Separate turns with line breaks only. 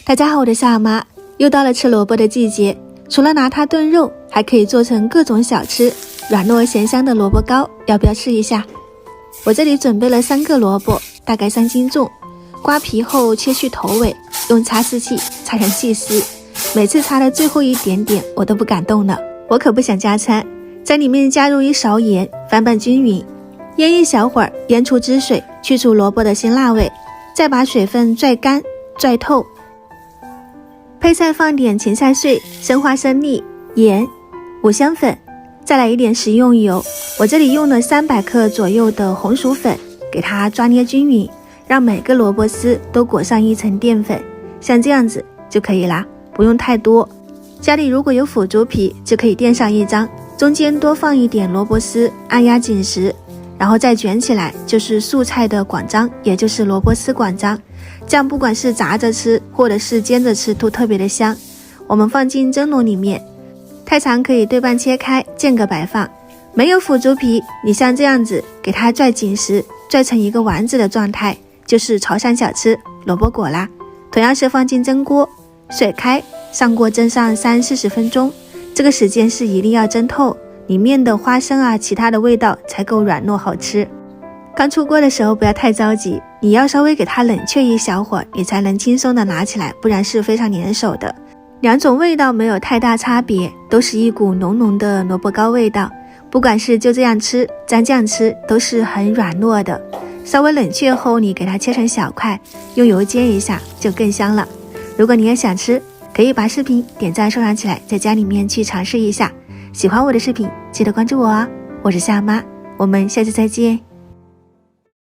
大家好，我是夏妈，又到了吃萝卜的季节，除了拿它炖肉，还可以做成各种小吃，软糯咸香的萝卜糕，要不要试一下？我这里准备了3个萝卜，大概3斤重，刮皮后切去头尾，用擦丝器擦成细丝，每次擦的最后一点点我都不敢动了，我可不想加餐。在里面加入1勺盐，翻拌均匀，腌一小会儿，腌出汁水，去除萝卜的辛辣味，再把水分拽干拽透。配菜放点芹菜碎、生花生粒、盐、五香粉，再来一点食用油。我这里用了300克左右的红薯粉，给它抓捏均匀，让每个萝卜丝都裹上1层淀粉，像这样子就可以啦，不用太多。家里如果有腐竹皮，就可以垫上1张，中间多放一点萝卜丝，按压紧实，然后再卷起来，就是素菜的广章，也就是萝卜丝广章。这样不管是炸着吃或者是煎着吃都特别的香。我们放进蒸笼里面，太长可以对半切开，间隔摆放。没有腐竹皮，你像这样子给它拽紧实，拽成一个丸子的状态，就是潮汕小吃萝卜果啦。同样是放进蒸锅，水开，上锅蒸上30-40分钟，这个时间是一定要蒸透，里面的花生啊其他的味道才够软糯好吃。刚出锅的时候不要太着急，你要稍微给它冷却一小会儿，你才能轻松的拿起来，不然是非常粘手的。2种味道没有太大差别，都是一股浓浓的萝卜糕味道，不管是就这样吃蘸酱吃都是很软糯的。稍微冷却后你给它切成小块，用油煎一下就更香了。如果你也想吃，可以把视频点赞收藏起来，在家里面去尝试一下。喜欢我的视频记得关注我啊，我是夏妈，我们下次再见。